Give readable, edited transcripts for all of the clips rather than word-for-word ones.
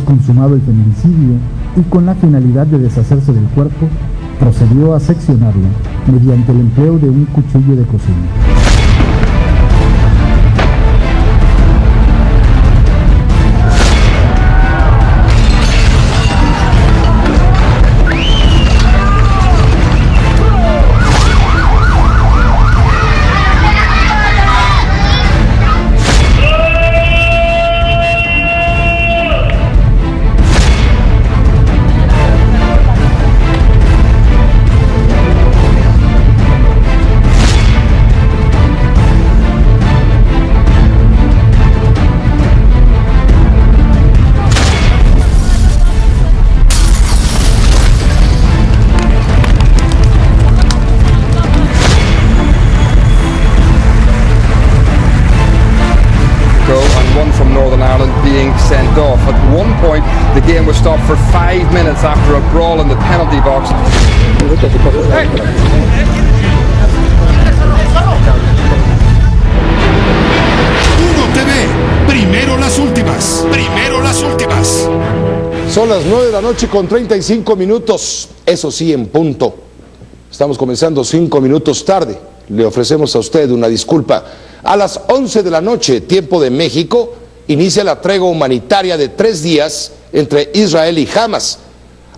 consumado el feminicidio y con la finalidad de deshacerse del cuerpo, procedió a seccionarlo mediante el empleo de un cuchillo de cocina. Sent off. At one point, the game was stopped for 5 minutes after a brawl in the penalty box. Uno TV, primero las últimas, primero las últimas. Son las 9 de la noche con 35 minutos, eso sí, en punto. Estamos comenzando 5 minutos tarde. Le ofrecemos a usted una disculpa. A las 11 de la noche, tiempo de México, inicia la tregua humanitaria de 3 días entre Israel y Hamas.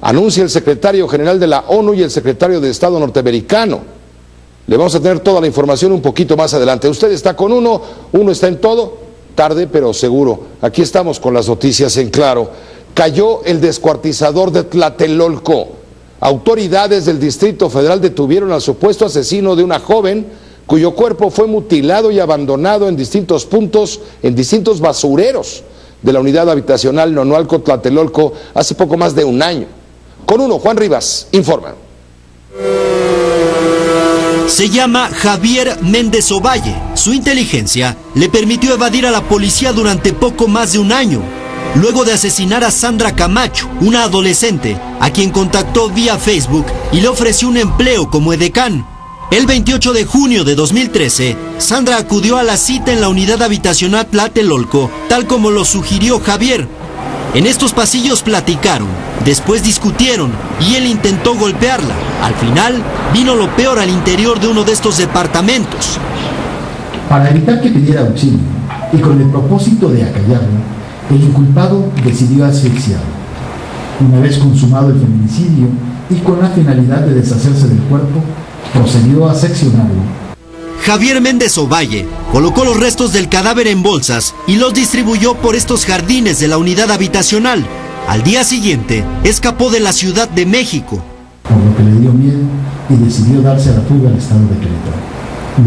Anuncia el secretario general de la ONU y el secretario de Estado norteamericano. Le vamos a tener toda la información un poquito más adelante. Usted está con uno está en todo, tarde pero seguro. Aquí estamos con las noticias en claro. Cayó el descuartizador de Tlatelolco. Autoridades del Distrito Federal detuvieron al supuesto asesino de una joven cuyo cuerpo fue mutilado y abandonado en distintos puntos, en distintos basureros de la unidad habitacional Nonualco Tlatelolco hace poco más de un año. Con uno, Juan Rivas informa. Se llama Javier Méndez Ovalle. Su inteligencia le permitió evadir a la policía durante poco más de un año, luego de asesinar a Sandra Camacho, una adolescente, a quien contactó vía Facebook y le ofreció un empleo como edecán. El 28 de junio de 2013, Sandra acudió a la cita en la unidad habitacional Tlatelolco, tal como lo sugirió Javier. En estos pasillos platicaron, después discutieron y él intentó golpearla. Al final, vino lo peor al interior de uno de estos departamentos. Para evitar que pidiera auxilio y con el propósito de acallarlo, el inculpado decidió asfixiarlo. Una vez consumado el feminicidio y con la finalidad de deshacerse del cuerpo, procedió a seccionarlo. Javier Méndez Ovalle colocó los restos del cadáver en bolsas y los distribuyó por estos jardines de la unidad habitacional. Al día siguiente, escapó de la Ciudad de México, por lo que le dio miedo y decidió darse a la fuga al estado de Querétaro,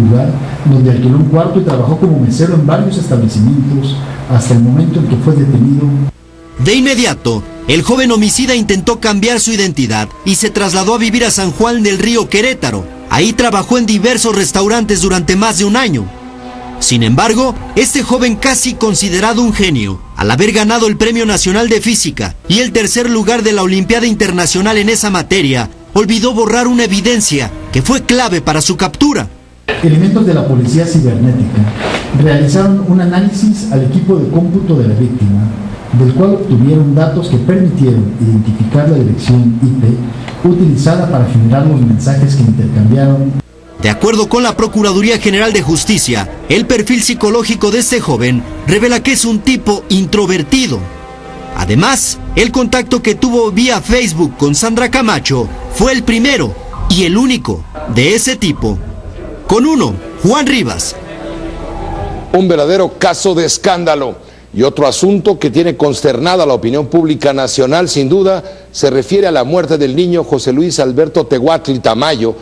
lugar donde alquiló un cuarto y trabajó como mesero en varios establecimientos hasta el momento en que fue detenido. De inmediato, el joven homicida intentó cambiar su identidad y se trasladó a vivir a San Juan del Río, Querétaro. Ahí trabajó en diversos restaurantes durante más de un año. Sin embargo, este joven, casi considerado un genio, al haber ganado el Premio Nacional de Física y el tercer lugar de la Olimpiada Internacional en esa materia, olvidó borrar una evidencia que fue clave para su captura. Elementos de la policía cibernética realizaron un análisis al equipo de cómputo de la víctima, del cual obtuvieron datos que permitieron identificar la dirección IP utilizada para generar los mensajes que intercambiaron. De acuerdo con la Procuraduría General de Justicia, el perfil psicológico de este joven revela que es un tipo introvertido. Además, el contacto que tuvo vía Facebook con Sandra Camacho fue el primero y el único de ese tipo. Con uno, Juan Rivas. Un verdadero caso de escándalo. Y otro asunto que tiene consternada a la opinión pública nacional, sin duda, se refiere a la muerte del niño José Luis Alberto Tehuatl Tamayo,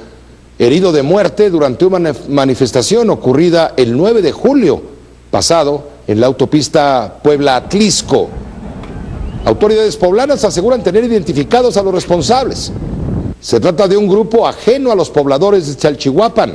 herido de muerte durante una manifestación ocurrida el 9 de julio pasado en la autopista Puebla-Atlisco. Autoridades poblanas aseguran tener identificados a los responsables. Se trata de un grupo ajeno a los pobladores de Chalchihuapan.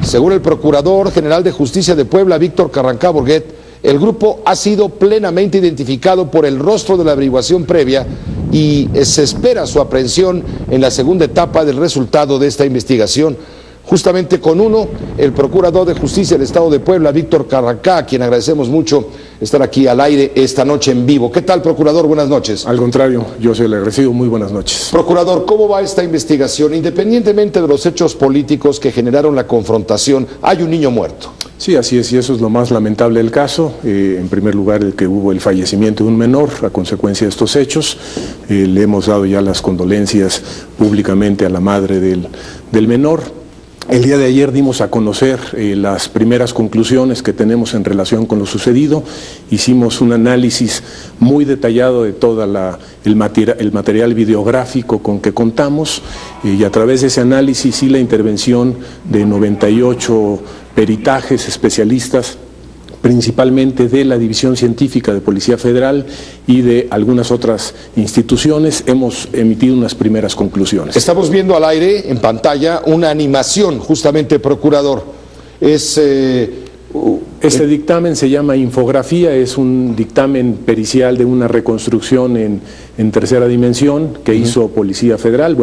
Según el Procurador General de Justicia de Puebla, Víctor Carrancá Borguet, el grupo ha sido plenamente identificado por el rostro de la averiguación previa y se espera su aprehensión en la segunda etapa del resultado de esta investigación. Justamente con uno, el Procurador de Justicia del Estado de Puebla, Víctor Carrancá, a quien agradecemos mucho estar aquí al aire esta noche en vivo. ¿Qué tal, procurador? Buenas noches. Al contrario, yo soy el agradecido. Muy buenas noches. Procurador, ¿cómo va esta investigación? Independientemente de los hechos políticos que generaron la confrontación, hay un niño muerto. Sí, así es, y eso es lo más lamentable del caso. En primer lugar, el que hubo el fallecimiento de un menor a consecuencia de estos hechos. Le hemos dado ya las condolencias públicamente a la madre del menor. El día de ayer dimos a conocer las primeras conclusiones que tenemos en relación con lo sucedido. Hicimos un análisis muy detallado de todo el material videográfico con que contamos y a través de ese análisis y la intervención de 98 peritajes especialistas, principalmente de la División Científica de Policía Federal y de algunas otras instituciones, hemos emitido unas primeras conclusiones. Estamos viendo al aire, en pantalla, una animación, justamente, procurador. Este dictamen se llama infografía, es un dictamen pericial de una reconstrucción en tercera dimensión que hizo Policía Federal,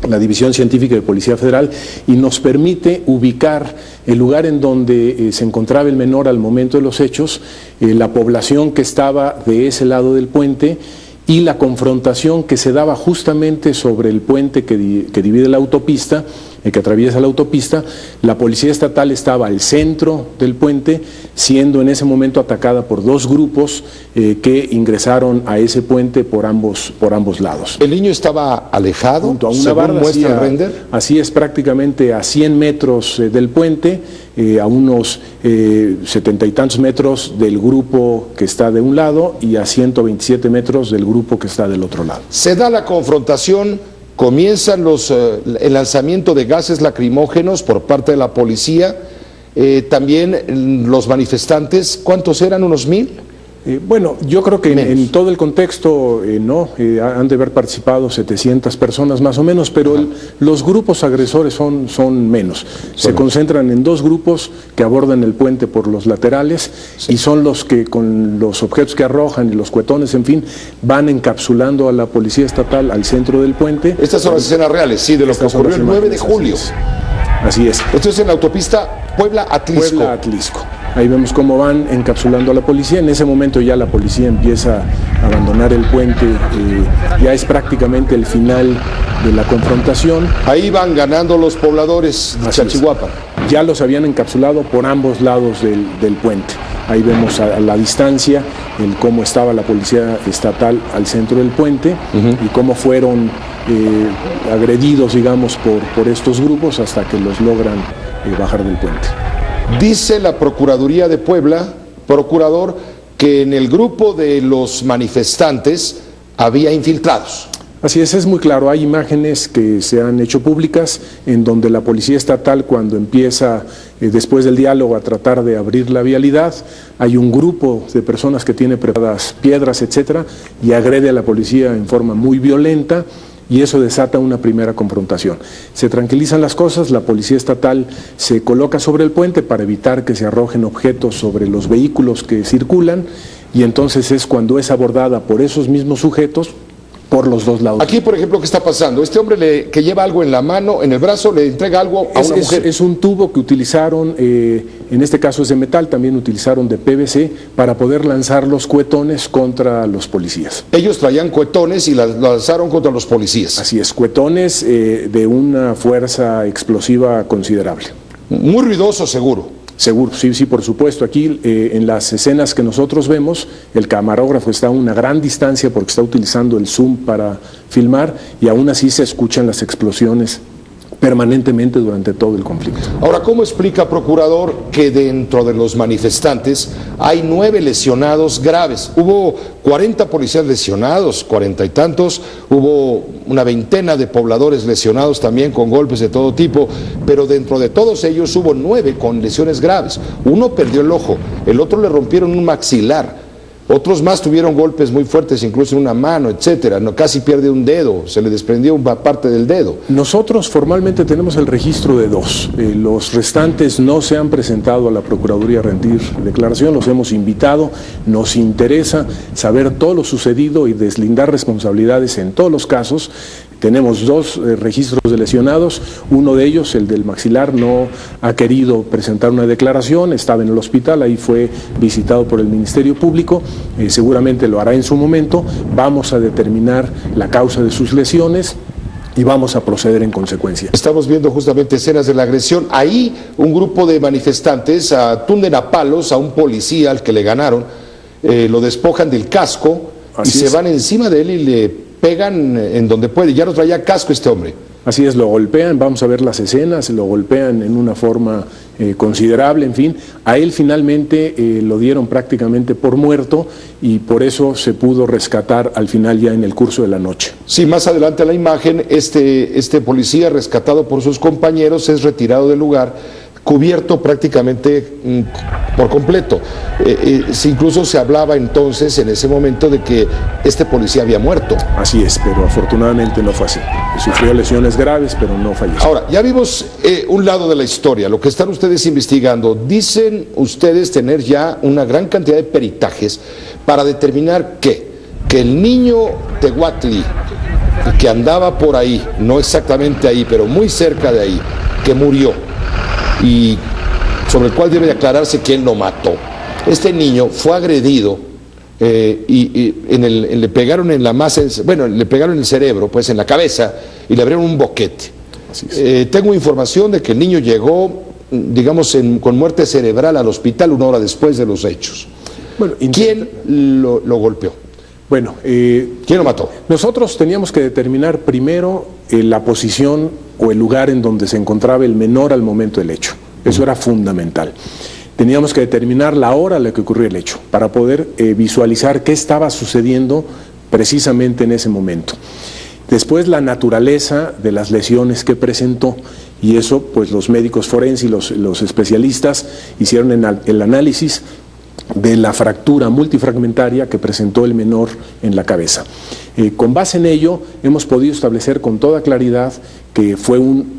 la División Científica de Policía Federal, y nos permite ubicar el lugar en donde se encontraba el menor al momento de los hechos, la población que estaba de ese lado del puente y la confrontación que se daba justamente sobre el puente que divide la autopista, que atraviesa la autopista. La Policía Estatal estaba al centro del puente, siendo en ese momento atacada por dos grupos que ingresaron a ese puente por ambos lados. ¿El niño estaba alejado, junto a una según barda? muestra el render? Así es, prácticamente a 100 metros del puente, a unos 70 y tantos metros del grupo que está de un lado y a 127 metros del grupo que está del otro lado. Se da la confrontación, comienzan el lanzamiento de gases lacrimógenos por parte de la policía, también los manifestantes, ¿cuántos eran? ¿Unos 1000? Yo creo que en todo el contexto han de haber participado 700 personas más o menos, pero los grupos agresores son menos. Se concentran en dos grupos que abordan el puente por los laterales y son los que con los objetos que arrojan y los cuetones, en fin, van encapsulando a la Policía Estatal al centro del puente. Estas son las escenas reales, sí, de lo que ocurrió el 9 de julio. Así es. Esto es en la autopista Puebla-Atlisco. Puebla-Atlisco. Ahí vemos cómo van encapsulando a la policía. En ese momento ya la policía empieza a abandonar el puente, ya es prácticamente el final de la confrontación. Ahí van ganando los pobladores de Chalchihuapa. Ya los habían encapsulado por ambos lados del puente. Ahí vemos a la distancia cómo estaba la Policía Estatal al centro del puente y cómo fueron agredidos, digamos, por estos grupos hasta que los logran bajar del puente. Dice la Procuraduría de Puebla, procurador, que en el grupo de los manifestantes había infiltrados. Así es muy claro, hay imágenes que se han hecho públicas en donde la Policía Estatal, cuando empieza después del diálogo a tratar de abrir la vialidad, hay un grupo de personas que tiene preparadas piedras, etcétera, y agrede a la policía en forma muy violenta, y eso desata una primera confrontación. Se tranquilizan las cosas, la Policía Estatal se coloca sobre el puente para evitar que se arrojen objetos sobre los vehículos que circulan, y entonces es cuando es abordada por esos mismos sujetos por los dos lados. Aquí, por ejemplo, ¿qué está pasando? Este hombre que lleva algo en la mano, en el brazo, le entrega algo a una mujer. Es un tubo que utilizaron, en este caso es de metal, también utilizaron de PVC para poder lanzar los cuetones contra los policías. Ellos traían cuetones y los lanzaron contra los policías. Así es, cuetones de una fuerza explosiva considerable. Muy ruidoso, seguro. Seguro, sí, por supuesto. Aquí en las escenas que nosotros vemos, el camarógrafo está a una gran distancia porque está utilizando el zoom para filmar y aún así se escuchan las explosiones permanentemente durante todo el conflicto. Ahora, ¿cómo explica, procurador, que dentro de los manifestantes hay 9 lesionados graves? Hubo 40 policías lesionados, 40 y tantos, hubo una veintena de pobladores lesionados también con golpes de todo tipo, pero dentro de todos ellos hubo 9 con lesiones graves. Uno perdió el ojo, el otro le rompieron un maxilar. Otros más tuvieron golpes muy fuertes, incluso en una mano, etcétera. Casi pierde un dedo, se le desprendió una parte del dedo. Nosotros formalmente tenemos el registro de 2. Los restantes no se han presentado a la Procuraduría a rendir declaración, los hemos invitado. Nos interesa saber todo lo sucedido y deslindar responsabilidades en todos los casos. Tenemos 2 registros de lesionados, uno de ellos, el del maxilar, no ha querido presentar una declaración, estaba en el hospital, ahí fue visitado por el Ministerio Público, seguramente lo hará en su momento. Vamos a determinar la causa de sus lesiones y vamos a proceder en consecuencia. Estamos viendo justamente escenas de la agresión. Ahí un grupo de manifestantes atunden a palos a un policía al que le ganaron, lo despojan del casco y se van encima de él y le pegan en donde puede. Ya no traía casco este hombre. Así es, lo golpean, vamos a ver las escenas, lo golpean en una forma considerable, en fin. A él finalmente lo dieron prácticamente por muerto y por eso se pudo rescatar al final ya en el curso de la noche. Sí, más adelante la imagen, este policía rescatado por sus compañeros es retirado del lugar, cubierto prácticamente por completo. Incluso se hablaba entonces, en ese momento, de que este policía había muerto. Así es, pero afortunadamente no fue así. Sufrió lesiones graves, pero no falleció. Ahora, ya vimos un lado de la historia, lo que están ustedes investigando. Dicen ustedes tener ya una gran cantidad de peritajes para determinar que el niño Tehuatli, que andaba por ahí, no exactamente ahí, pero muy cerca de ahí, que murió, y sobre el cual debe aclararse quién lo mató. Este niño fue agredido le pegaron en la masa, le pegaron en el cerebro, pues en la cabeza, y le abrieron un boquete. Tengo información de que el niño llegó, digamos, con muerte cerebral al hospital 1 hora después de los hechos. Bueno, ¿quién lo golpeó? Bueno, ¿quién lo mató? Nosotros teníamos que determinar primero la posición o el lugar en donde se encontraba el menor al momento del hecho. Eso era fundamental. Teníamos que determinar la hora a la que ocurrió el hecho para poder visualizar qué estaba sucediendo precisamente en ese momento. Después, la naturaleza de las lesiones que presentó, y eso pues los médicos forenses y los especialistas hicieron el análisis de la fractura multifragmentaria que presentó el menor en la cabeza. Con base en ello hemos podido establecer con toda claridad que fue un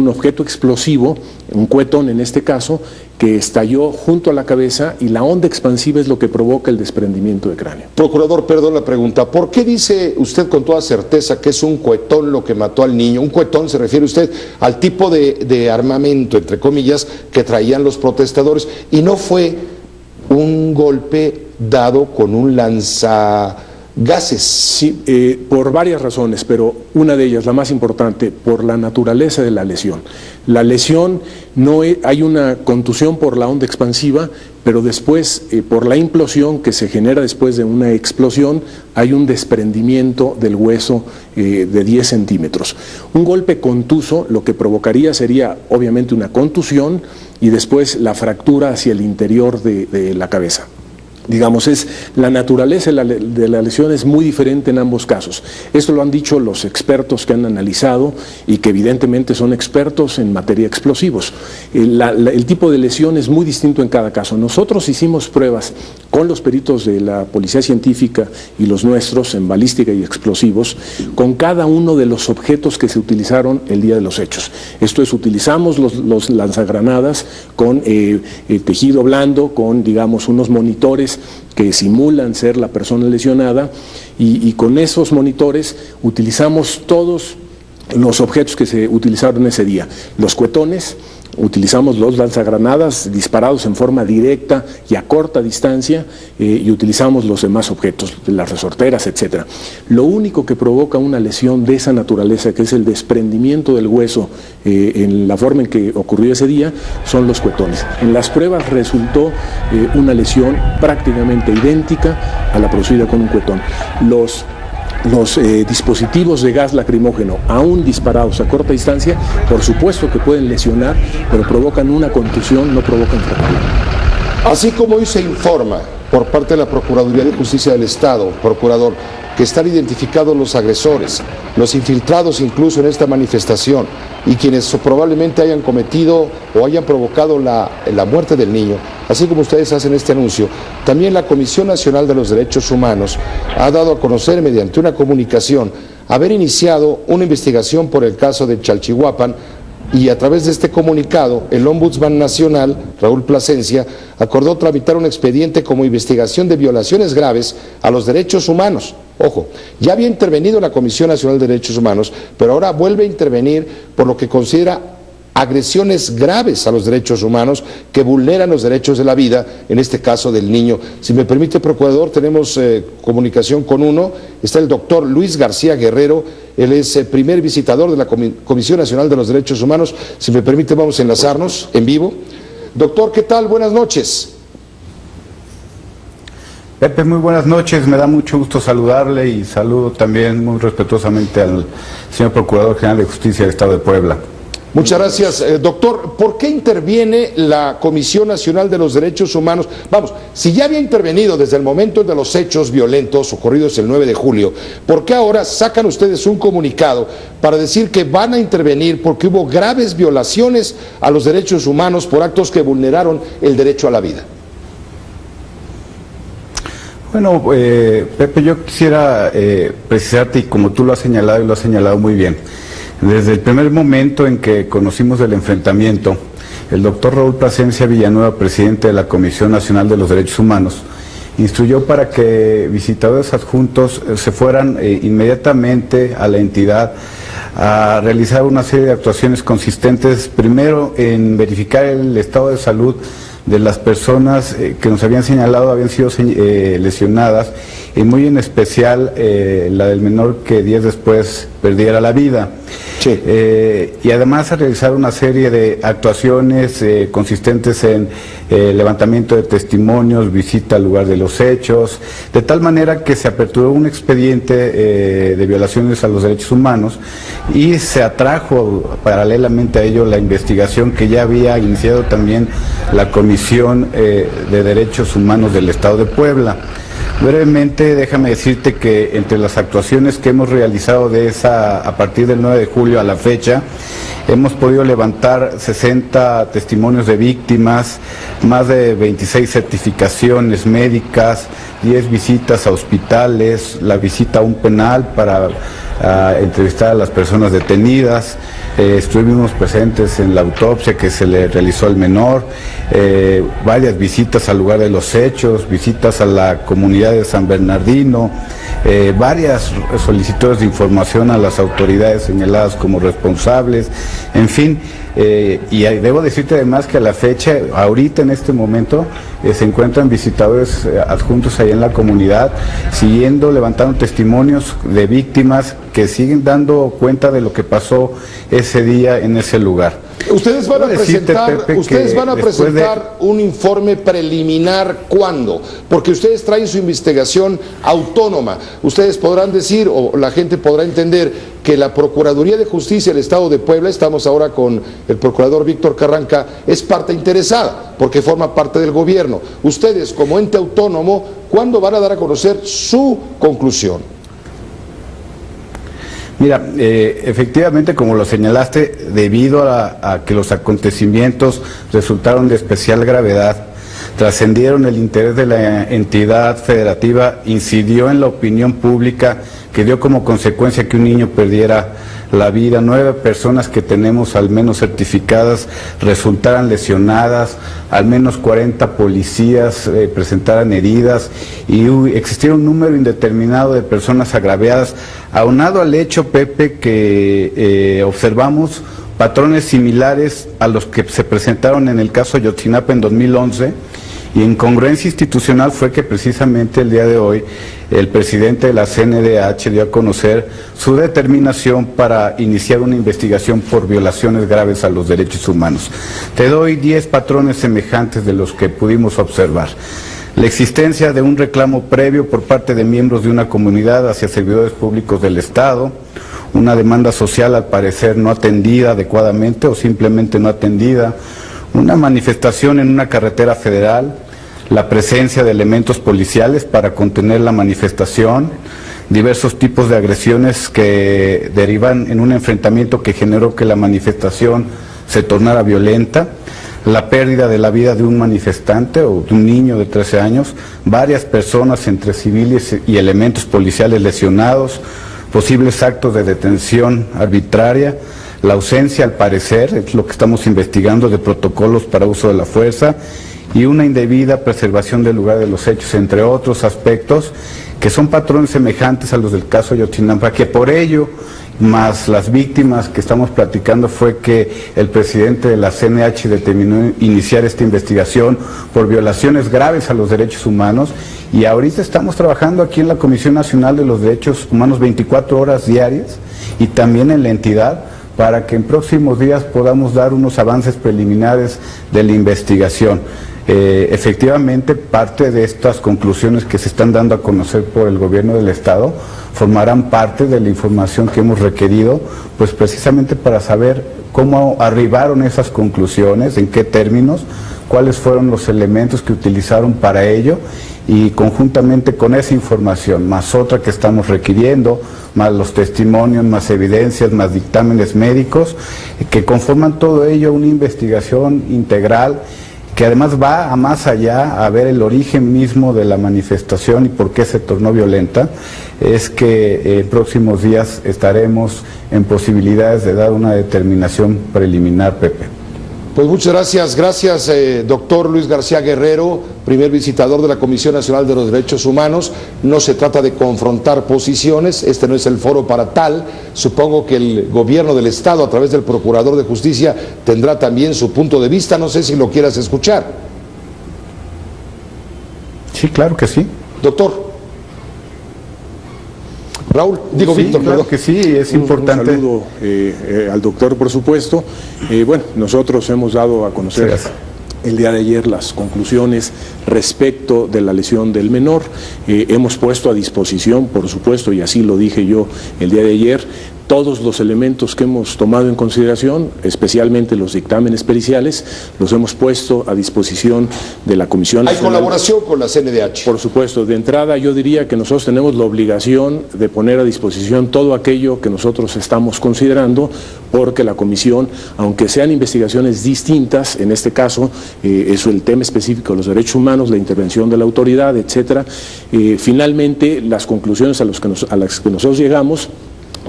objeto explosivo, un cuetón en este caso, que estalló junto a la cabeza, y la onda expansiva es lo que provoca el desprendimiento de cráneo. Procurador, perdón la pregunta, ¿por qué dice usted con toda certeza que es un cuetón lo que mató al niño? Un cuetón se refiere usted al tipo de armamento, entre comillas, que traían los protestadores, y no fue un golpe dado con un lanzagases. Sí, por varias razones, pero una de ellas, la más importante, por la naturaleza de la lesión. La lesión, hay una contusión por la onda expansiva, pero después, por la implosión que se genera después de una explosión, hay un desprendimiento del hueso de 10 centímetros. Un golpe contuso lo que provocaría sería obviamente una contusión y después la fractura hacia el interior de la cabeza. Digamos, la naturaleza de la lesión es muy diferente en ambos casos. Esto lo han dicho los expertos que han analizado y que evidentemente son expertos en materia de explosivos. El tipo de lesión es muy distinto en cada caso. Nosotros hicimos pruebas con los peritos de la Policía Científica y los nuestros en balística y explosivos con cada uno de los objetos que se utilizaron el día de los hechos. Esto es, utilizamos los lanzagranadas con tejido blando, con, digamos, unos monitores que simulan ser la persona lesionada, y con esos monitores utilizamos todos los objetos que se utilizaron ese día. Los cuetones, utilizamos los lanzagranadas disparados en forma directa y a corta distancia, y utilizamos los demás objetos, las resorteras, etc. Lo único que provoca una lesión de esa naturaleza, que es el desprendimiento del hueso en la forma en que ocurrió ese día, son los cuetones. En las pruebas resultó una lesión prácticamente idéntica a la producida con un cuetón. Los dispositivos de gas lacrimógeno, aún disparados a corta distancia, por supuesto que pueden lesionar, pero provocan una contusión, no provocan fractura. Así como hoy se informa por parte de la Procuraduría de Justicia del Estado, procurador, que están identificados los agresores, los infiltrados incluso en esta manifestación, y quienes probablemente hayan cometido o hayan provocado la muerte del niño, así como ustedes hacen este anuncio, también la Comisión Nacional de los Derechos Humanos ha dado a conocer mediante una comunicación haber iniciado una investigación por el caso de Chalchihuapan y a través de este comunicado, el Ombudsman Nacional, Raúl Plasencia, acordó tramitar un expediente como investigación de violaciones graves a los derechos humanos. Ojo, ya había intervenido la Comisión Nacional de Derechos Humanos, pero ahora vuelve a intervenir por lo que considera agresiones graves a los derechos humanos que vulneran los derechos de la vida, en este caso del niño. Si me permite, procurador, tenemos comunicación con uno. Está el doctor Luis García Guerrero, él es primer visitador de la Comisión Nacional de los Derechos Humanos. Si me permite, vamos a enlazarnos en vivo. Doctor, ¿qué tal? Buenas noches. Pepe, muy buenas noches, me da mucho gusto saludarle y saludo también muy respetuosamente al señor Procurador General de Justicia del Estado de Puebla. Muchas gracias, doctor. ¿Por qué interviene la Comisión Nacional de los Derechos Humanos? Vamos, si ya había intervenido desde el momento de los hechos violentos ocurridos el 9 de julio, ¿por qué ahora sacan ustedes un comunicado para decir que van a intervenir porque hubo graves violaciones a los derechos humanos por actos que vulneraron el derecho a la vida? Bueno, Pepe, yo quisiera precisarte, y como tú lo has señalado y lo has señalado muy bien, desde el primer momento en que conocimos el enfrentamiento, el doctor Raúl Plasencia Villanueva, presidente de la Comisión Nacional de los Derechos Humanos, instruyó para que visitadores adjuntos se fueran inmediatamente a la entidad a realizar una serie de actuaciones consistentes, primero en verificar el estado de salud de las personas que nos habían señalado habían sido lesionadas, y muy en especial la del menor que días después perdiera la vida. Sí. Y además a realizar una serie de actuaciones consistentes en levantamiento de testimonios, visita al lugar de los hechos, de tal manera que se aperturó un expediente de violaciones a los derechos humanos y se atrajo paralelamente a ello la investigación que ya había iniciado también la Comisión de Derechos Humanos del Estado de Puebla. Brevemente, déjame decirte que entre las actuaciones que hemos realizado a partir del 9 de julio a la fecha, hemos podido levantar 60 testimonios de víctimas, más de 26 certificaciones médicas, 10 visitas a hospitales, la visita a un penal para entrevistar a las personas detenidas. Estuvimos presentes en la autopsia que se le realizó al menor, varias visitas al lugar de los hechos, visitas a la comunidad de San Bernardino, varias solicitudes de información a las autoridades señaladas como responsables, en fin. Y debo decirte además que a la fecha, ahorita en este momento, se encuentran visitadores adjuntos ahí en la comunidad, levantando testimonios de víctimas que siguen dando cuenta de lo que pasó ese día en ese lugar. Ustedes van a presentar un informe preliminar, ¿cuándo? Porque ustedes traen su investigación autónoma. Ustedes podrán decir, o la gente podrá entender, que la Procuraduría de Justicia del Estado de Puebla, estamos ahora con el procurador Víctor Carranca, es parte interesada, porque forma parte del gobierno. Ustedes, como ente autónomo, ¿cuándo van a dar a conocer su conclusión? Mira, efectivamente, como lo señalaste, debido a que los acontecimientos resultaron de especial gravedad, trascendieron el interés de la entidad federativa, incidió en la opinión pública, que dio como consecuencia que un niño perdiera la vida, 9 personas que tenemos al menos certificadas resultaran lesionadas, al menos 40 policías presentaran heridas y existiera un número indeterminado de personas agraviadas, aunado al hecho, Pepe, que observamos patrones similares a los que se presentaron en el caso Ayotzinapa en 2011, y incongruencia institucional fue que precisamente el día de hoy el presidente de la CNDH dio a conocer su determinación para iniciar una investigación por violaciones graves a los derechos humanos. Te doy 10 patrones semejantes de los que pudimos observar. La existencia de un reclamo previo por parte de miembros de una comunidad hacia servidores públicos del Estado, una demanda social al parecer no atendida adecuadamente o simplemente no atendida, una manifestación en una carretera federal, la presencia de elementos policiales para contener la manifestación, diversos tipos de agresiones que derivan en un enfrentamiento que generó que la manifestación se tornara violenta, la pérdida de la vida de un manifestante o de un niño de 13 años, varias personas entre civiles y elementos policiales lesionados, posibles actos de detención arbitraria, la ausencia, al parecer, es lo que estamos investigando, de protocolos para uso de la fuerza y una indebida preservación del lugar de los hechos, entre otros aspectos que son patrones semejantes a los del caso Ayotzinapa, que por ello, más las víctimas que estamos platicando, fue que el presidente de la CNH determinó iniciar esta investigación por violaciones graves a los derechos humanos, y ahorita estamos trabajando aquí en la Comisión Nacional de los Derechos Humanos 24 horas diarias y también en la entidad, para que en próximos días podamos dar unos avances preliminares de la investigación. Efectivamente, parte de estas conclusiones que se están dando a conocer por el gobierno del Estado formarán parte de la información que hemos requerido, pues precisamente para saber cómo arribaron esas conclusiones, en qué términos, cuáles fueron los elementos que utilizaron para ello, y conjuntamente con esa información, más otra que estamos requiriendo, más los testimonios, más evidencias, más dictámenes médicos, que conforman todo ello una investigación integral, que además va a más allá, a ver el origen mismo de la manifestación y por qué se tornó violenta, es que en próximos días estaremos en posibilidades de dar una determinación preliminar, Pepe. Pues muchas gracias doctor Luis García Guerrero, primer visitador de la Comisión Nacional de los Derechos Humanos. No se trata de confrontar posiciones, este no es el foro para tal. Supongo que el gobierno del Estado, a través del Procurador de Justicia, tendrá también su punto de vista. No sé si lo quieras escuchar. Sí, claro que sí. Doctor. Raúl, digo sí, Víctor, claro que sí, es importante. Un saludo al doctor, por supuesto. Bueno, nosotros hemos dado a conocer el día de ayer las conclusiones respecto de la lesión del menor. Hemos puesto a disposición, por supuesto, y así lo dije yo el día de ayer, todos los elementos que hemos tomado en consideración, especialmente los dictámenes periciales, los hemos puesto a disposición de la Comisión Nacional. ¿Hay colaboración con la CNDH? Por supuesto. De entrada, yo diría que nosotros tenemos la obligación de poner a disposición todo aquello que nosotros estamos considerando, porque la Comisión, aunque sean investigaciones distintas, en este caso, es el tema específico de los derechos humanos, la intervención de la autoridad, etcétera, finalmente las conclusiones a las que nosotros llegamos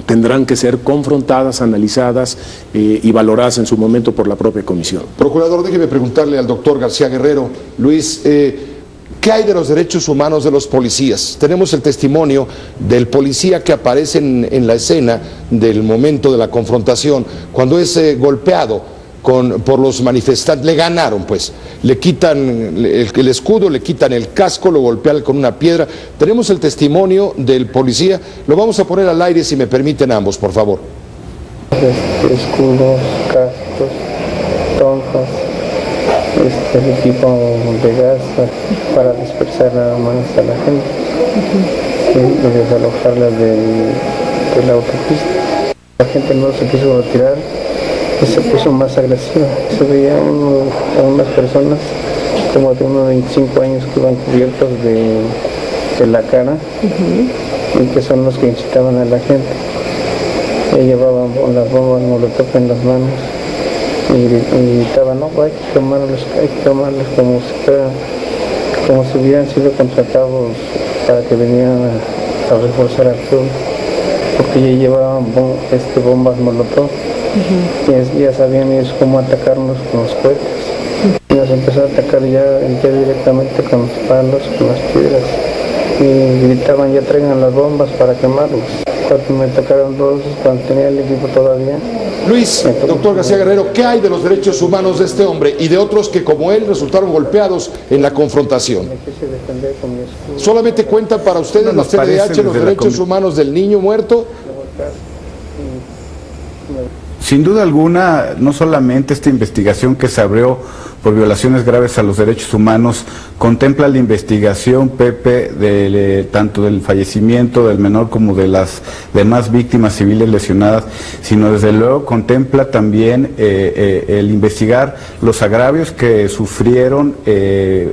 tendrán que ser confrontadas, analizadas y valoradas en su momento por la propia comisión. Procurador, déjeme preguntarle al doctor García Guerrero. Luis, ¿qué hay de los derechos humanos de los policías? Tenemos el testimonio del policía que aparece en la escena del momento de la confrontación, cuando es golpeado por los manifestantes. Le ganaron, pues, le quitan el escudo, le quitan el casco, lo golpean con una piedra. Tenemos el testimonio del policía, lo vamos a poner al aire si me permiten ambos, por favor. Escudos, cascos, tonfas, el equipo de gas para dispersar más a la gente y desalojarla de la autopista. La gente no se quiso retirar y se puso más agresiva. Se veían a unas personas como de unos 25 años que iban cubiertos de la cara y que son los que incitaban a la gente. Y llevaban las bombas molotov en las manos y gritaban, no, hay que tomarlos como si hubieran sido contratados para que vinieran a reforzar al pueblo, porque ya llevaban bombas molotov. Ya sabían ellos cómo atacarnos con los cohetes. Y nos empezó a atacar ya directamente con los palos, con las piedras. Y gritaban, ya traigan las bombas para quemarlos. Cuando me tocaron dos, cuando tenía el equipo todavía. Luis, doctor García Guerrero, ¿qué hay de los derechos humanos de este hombre y de otros que como él resultaron golpeados en la confrontación? ¿Solamente cuentan para ustedes la CNDH los derechos humanos del niño muerto? Sin duda alguna, no solamente esta investigación que se abrió por violaciones graves a los derechos humanos contempla la investigación, Pepe, tanto del fallecimiento del menor como de las demás víctimas civiles lesionadas, sino desde luego contempla también el investigar los agravios que sufrieron.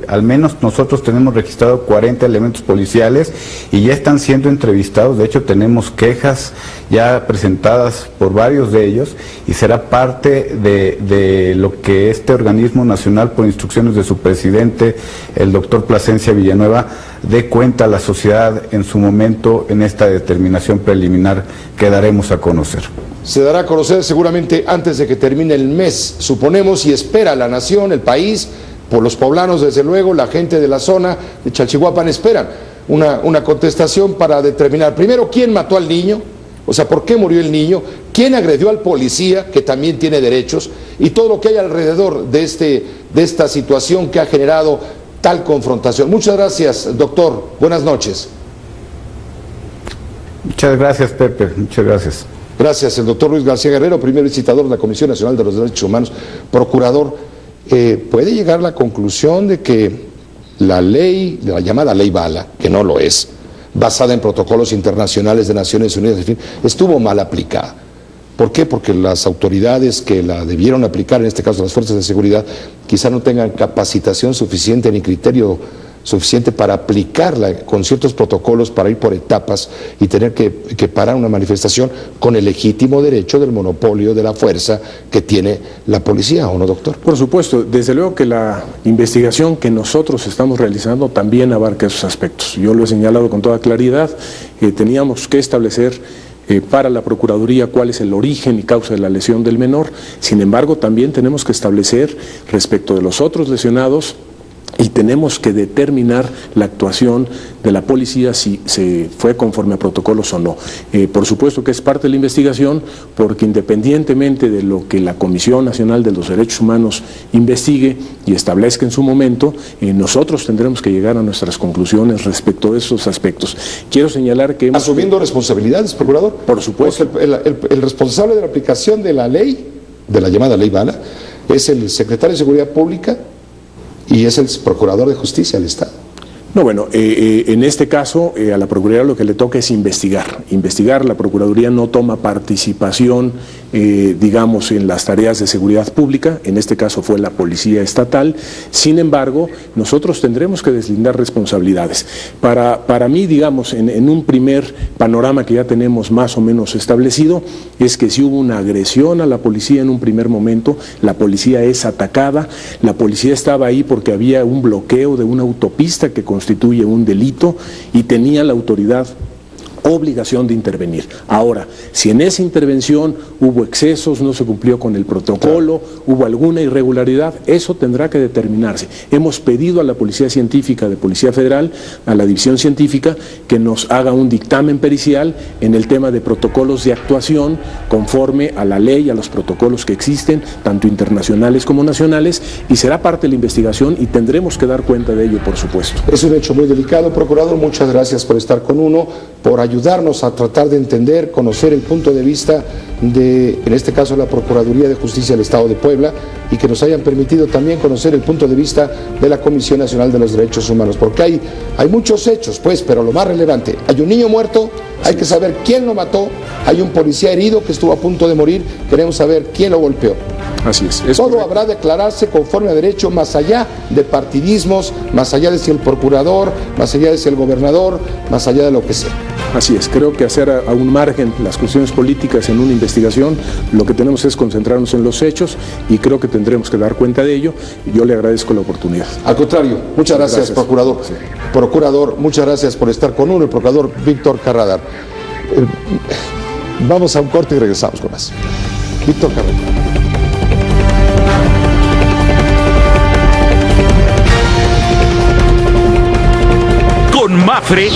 Al menos nosotros tenemos registrado 40 elementos policiales y ya están siendo entrevistados. De hecho, tenemos quejas ya presentadas por varios de ellos y será parte de lo que este organismo nacional, por instrucciones de su presidente, el doctor Plasencia Villanueva, dé cuenta a la sociedad en su momento en esta determinación preliminar que daremos a conocer. Se dará a conocer seguramente antes de que termine el mes, suponemos, y espera la nación, el país, por los poblanos desde luego, la gente de la zona de Chalchihuapan esperan una contestación para determinar primero quién mató al niño, o sea, por qué murió el niño, quién agredió al policía, que también tiene derechos, y todo lo que hay alrededor de esta situación que ha generado tal confrontación. Muchas gracias, doctor. Buenas noches. Muchas gracias, Pepe. Muchas gracias. Gracias, el doctor Luis García Guerrero, primer visitador de la Comisión Nacional de los Derechos Humanos, procurador. ¿Puede llegar a la conclusión de que la ley, la llamada ley Bala, que no lo es, basada en protocolos internacionales de Naciones Unidas, en fin, estuvo mal aplicada? ¿Por qué? Porque las autoridades que la debieron aplicar, en este caso las fuerzas de seguridad, quizá no tengan capacitación suficiente ni criterio suficiente para aplicarla con ciertos protocolos, para ir por etapas y tener que parar una manifestación con el legítimo derecho del monopolio de la fuerza que tiene la policía, ¿o no, doctor? Por supuesto, desde luego que la investigación que nosotros estamos realizando también abarca esos aspectos. Yo lo he señalado con toda claridad, teníamos que establecer para la Procuraduría cuál es el origen y causa de la lesión del menor. Sin embargo, también tenemos que establecer respecto de los otros lesionados y tenemos que determinar la actuación de la policía si se fue conforme a protocolos o no. Por supuesto que es parte de la investigación, porque independientemente de lo que la Comisión Nacional de los Derechos Humanos investigue y establezca en su momento, nosotros tendremos que llegar a nuestras conclusiones respecto de esos aspectos. Quiero señalar que ¿Asumiendo responsabilidades, procurador? Por supuesto. El responsable de la aplicación de la ley, de la llamada ley Bala, es el secretario de Seguridad Pública y es el procurador de Justicia del Estado. No, bueno, en este caso a la Procuraduría lo que le toca es investigar. La Procuraduría no toma participación, digamos, en las tareas de seguridad pública, en este caso fue la Policía Estatal. Sin embargo, nosotros tendremos que deslindar responsabilidades. Para mí, digamos, en un primer panorama que ya tenemos más o menos establecido, es que si hubo una agresión a la policía en un primer momento, la policía es atacada, la policía estaba ahí porque había un bloqueo de una autopista que constituye un delito y tenía la autoridad obligación de intervenir. Ahora, si en esa intervención hubo excesos, no se cumplió con el protocolo, hubo alguna irregularidad, eso tendrá que determinarse. Hemos pedido a la Policía Científica de Policía Federal, a la División Científica, que nos haga un dictamen pericial en el tema de protocolos de actuación conforme a la ley, a los protocolos que existen, tanto internacionales como nacionales, y será parte de la investigación y tendremos que dar cuenta de ello, por supuesto. Es un hecho muy delicado, procurador. Muchas gracias por estar con uno, por ayudarnos a tratar de entender, conocer el punto de vista de, en este caso, la Procuraduría de Justicia del Estado de Puebla, y que nos hayan permitido también conocer el punto de vista de la Comisión Nacional de los Derechos Humanos, porque hay muchos hechos, pues, pero lo más relevante, hay un niño muerto, hay que saber quién lo mató, hay un policía herido que estuvo a punto de morir, queremos saber quién lo golpeó. Así es. Todo correcto. Habrá de aclararse conforme a derecho, más allá de partidismos, más allá de si el procurador, más allá de si el gobernador, más allá de lo que sea. Así es, creo que hacer a un margen las cuestiones políticas en una investigación, lo que tenemos es concentrarnos en los hechos y creo que tendremos que dar cuenta de ello y yo le agradezco la oportunidad. Al contrario, muchas gracias, procurador. Sí. Procurador, muchas gracias por estar con uno, el procurador Víctor Carradar. Vamos a un corte y regresamos con más. Víctor Carradar. Con Mapfre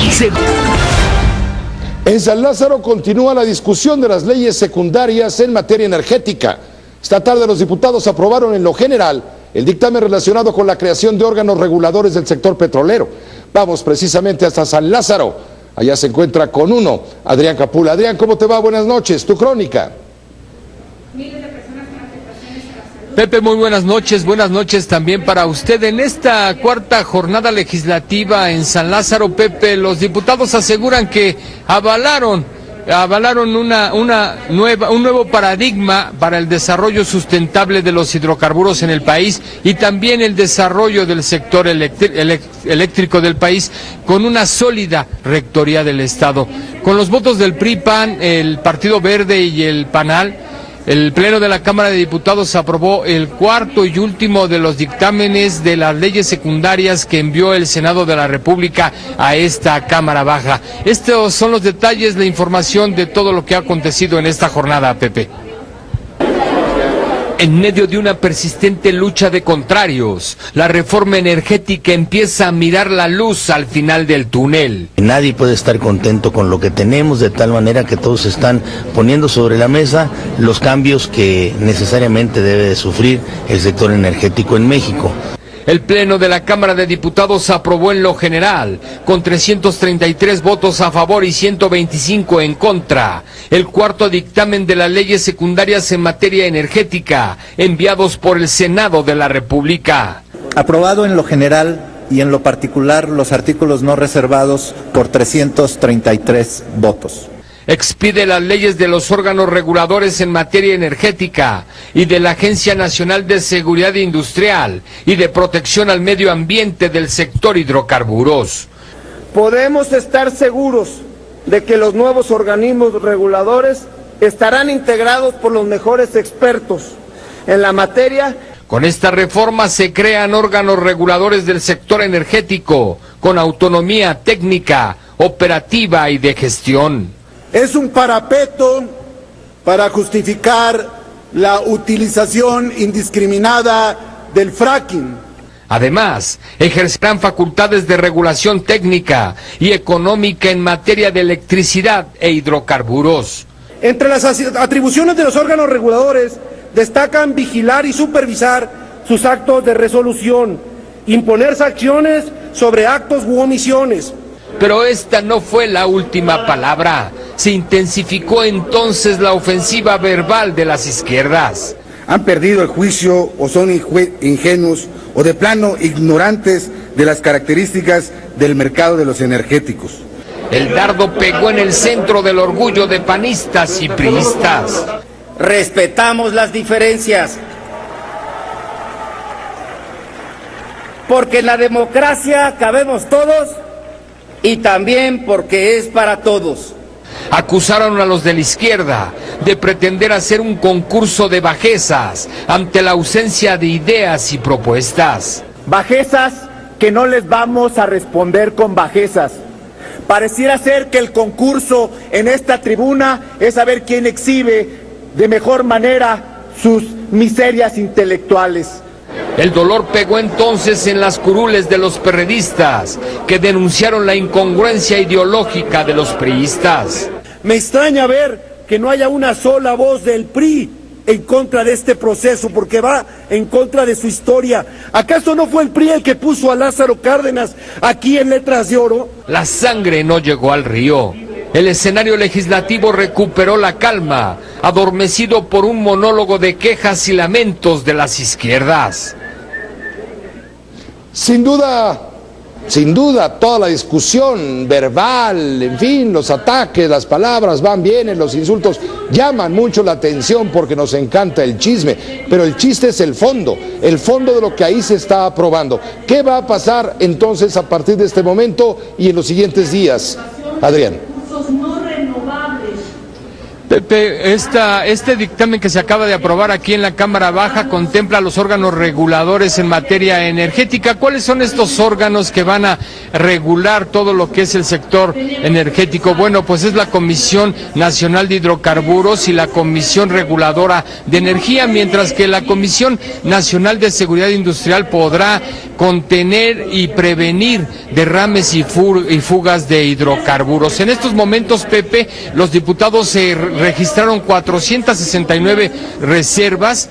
En San Lázaro continúa la discusión de las leyes secundarias en materia energética. Esta tarde los diputados aprobaron en lo general el dictamen relacionado con la creación de órganos reguladores del sector petrolero. Vamos precisamente hasta San Lázaro. Allá se encuentra con uno, Adrián Capula. Adrián, ¿cómo te va? Buenas noches. Tu crónica. Pepe, muy buenas noches también para usted. En esta cuarta jornada legislativa en San Lázaro, Pepe, los diputados aseguran que avalaron avalaron un nuevo paradigma para el desarrollo sustentable de los hidrocarburos en el país y también el desarrollo del sector eléctrico del país con una sólida rectoría del Estado. Con los votos del PRI-PAN, el Partido Verde y el PANAL, el Pleno de la Cámara de Diputados aprobó el cuarto y último de los dictámenes de las leyes secundarias que envió el Senado de la República a esta Cámara Baja. Estos son los detalles, la información de todo lo que ha acontecido en esta jornada, Pepe. En medio de una persistente lucha de contrarios, la reforma energética empieza a mirar la luz al final del túnel. Nadie puede estar contento con lo que tenemos, de tal manera que todos están poniendo sobre la mesa los cambios que necesariamente debe de sufrir el sector energético en México. El Pleno de la Cámara de Diputados aprobó en lo general, con 333 votos a favor y 125 en contra, el cuarto dictamen de las leyes secundarias en materia energética, enviados por el Senado de la República. Aprobado en lo general y en lo particular los artículos no reservados por 333 votos. Expide las leyes de los órganos reguladores en materia energética y de la Agencia Nacional de Seguridad Industrial y de Protección al Medio Ambiente del sector hidrocarburos. Podemos estar seguros de que los nuevos organismos reguladores estarán integrados por los mejores expertos en la materia. Con esta reforma se crean órganos reguladores del sector energético con autonomía técnica, operativa y de gestión. Es un parapeto para justificar la utilización indiscriminada del fracking. Además, ejercerán facultades de regulación técnica y económica en materia de electricidad e hidrocarburos. Entre las atribuciones de los órganos reguladores destacan vigilar y supervisar sus actos de resolución, imponer sanciones sobre actos u omisiones. Pero esta no fue la última palabra. Se intensificó entonces la ofensiva verbal de las izquierdas. Han perdido el juicio o son ingenuos o de plano ignorantes de las características del mercado de los energéticos. El dardo pegó en el centro del orgullo de panistas y priistas. Respetamos las diferencias, porque en la democracia cabemos todos y también porque es para todos. Acusaron a los de la izquierda de pretender hacer un concurso de bajezas ante la ausencia de ideas y propuestas. Bajezas que no les vamos a responder con bajezas. Pareciera ser que el concurso en esta tribuna es saber quién exhibe de mejor manera sus miserias intelectuales. El dolor pegó entonces en las curules de los perredistas, que denunciaron la incongruencia ideológica de los priistas. Me extraña ver que no haya una sola voz del PRI en contra de este proceso, porque va en contra de su historia. ¿Acaso no fue el PRI el que puso a Lázaro Cárdenas aquí en letras de oro? La sangre no llegó al río. El escenario legislativo recuperó la calma, adormecido por un monólogo de quejas y lamentos de las izquierdas. Sin duda, toda la discusión verbal, en fin, los ataques, las palabras van, vienen, los insultos llaman mucho la atención porque nos encanta el chisme, pero el chiste es el fondo de lo que ahí se está aprobando. ¿Qué va a pasar entonces a partir de este momento y en los siguientes días? Adrián. Pepe, este dictamen que se acaba de aprobar aquí en la Cámara Baja contempla los órganos reguladores en materia energética. ¿Cuáles son estos órganos que van a regular todo lo que es el sector energético? Bueno, pues es la Comisión Nacional de Hidrocarburos y la Comisión Reguladora de Energía, mientras que la Comisión Nacional de Seguridad Industrial podrá contener y prevenir derrames y fugas de hidrocarburos. En estos momentos, Pepe, los diputados se registraron 469 reservas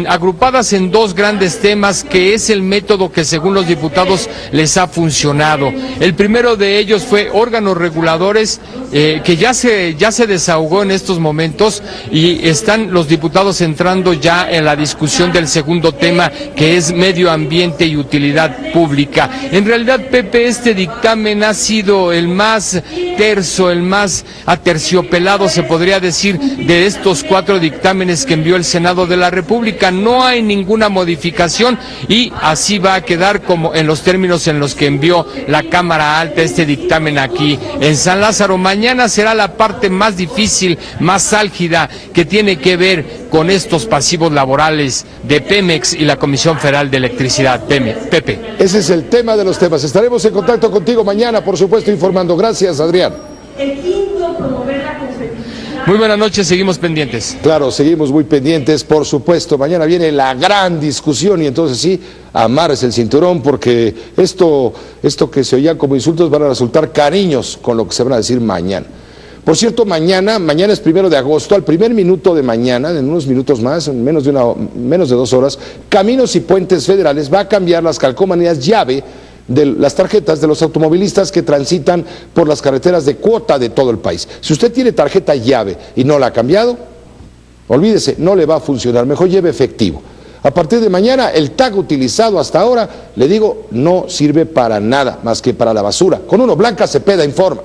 agrupadas en dos grandes temas, que es el método que según los diputados les ha funcionado. El primero de ellos fue órganos reguladores, que ya se desahogó en estos momentos, y están los diputados entrando ya en la discusión del segundo tema, que es medio ambiente y utilización utilidad pública. En realidad, Pepe, este dictamen ha sido el más terso, el más aterciopelado, se podría decir, de estos 4 dictámenes que envió el Senado de la República. No hay ninguna modificación y así va a quedar como en los términos en los que envió la Cámara Alta este dictamen aquí en San Lázaro. Mañana será la parte más difícil, más álgida, que tiene que ver con estos pasivos laborales de Pemex y la Comisión Federal de Electricidad. Pepe. Ese es el tema de los temas. Estaremos en contacto contigo mañana, por supuesto, informando. Gracias, Adrián. El quinto, promover la competitividad. Muy buenas noches, seguimos pendientes. Claro, seguimos muy pendientes, por supuesto. Mañana viene la gran discusión y entonces sí, amarres el cinturón porque esto que se oía como insultos van a resultar cariños con lo que se van a decir mañana. Por cierto, mañana es 1 de agosto, al primer minuto de mañana, en unos minutos más, en menos de 2 horas, Caminos y Puentes Federales va a cambiar las calcomanías llave de las tarjetas de los automovilistas que transitan por las carreteras de cuota de todo el país. Si usted tiene tarjeta llave y no la ha cambiado, olvídese, no le va a funcionar, mejor lleve efectivo. A partir de mañana, el tag utilizado hasta ahora, le digo, no sirve para nada más que para la basura. Con uno, Blanca Cepeda informa.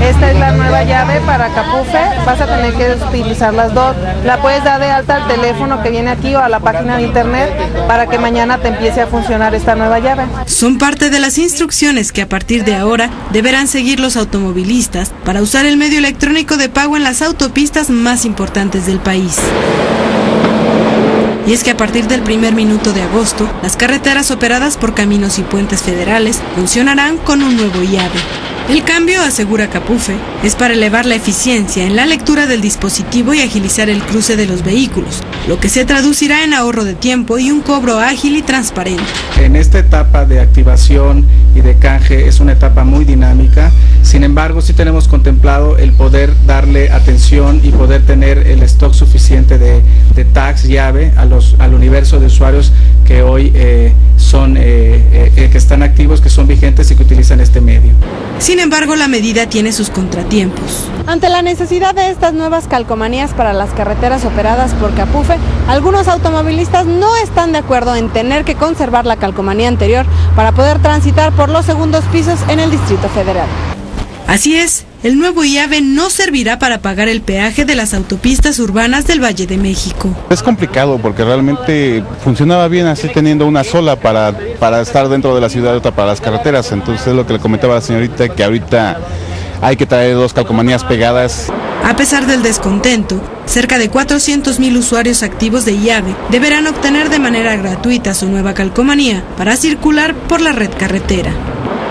Esta es la nueva llave para Capufe, vas a tener que utilizar las dos. La puedes dar de alta al teléfono que viene aquí o a la página de internet para que mañana te empiece a funcionar esta nueva llave. Son parte de las instrucciones que a partir de ahora deberán seguir los automovilistas para usar el medio electrónico de pago en las autopistas más importantes del país. Y es que a partir del primer minuto de agosto, las carreteras operadas por Caminos y Puentes Federales funcionarán con un nuevo llave. El cambio, asegura Capufe, es para elevar la eficiencia en la lectura del dispositivo y agilizar el cruce de los vehículos, lo que se traducirá en ahorro de tiempo y un cobro ágil y transparente. En esta etapa de activación y de canje es una etapa muy dinámica, sin embargo sí tenemos contemplado el poder darle atención y poder tener el stock suficiente de tags llave al universo de usuarios que hoy que están activos, que son vigentes y que utilizan este medio. Sin embargo, la medida tiene sus contratiempos. Ante la necesidad de estas nuevas calcomanías para las carreteras operadas por Capufe, algunos automovilistas no están de acuerdo en tener que conservar la calcomanía anterior para poder transitar por los segundos pisos en el Distrito Federal. Así es, el nuevo llave no servirá para pagar el peaje de las autopistas urbanas del Valle de México. Es complicado porque realmente funcionaba bien así teniendo una sola para estar dentro de la ciudad y otra para las carreteras. Entonces es lo que le comentaba a la señorita, que ahorita hay que traer 2 calcomanías pegadas. A pesar del descontento, cerca de 400,000 usuarios activos de llave deberán obtener de manera gratuita su nueva calcomanía para circular por la red carretera.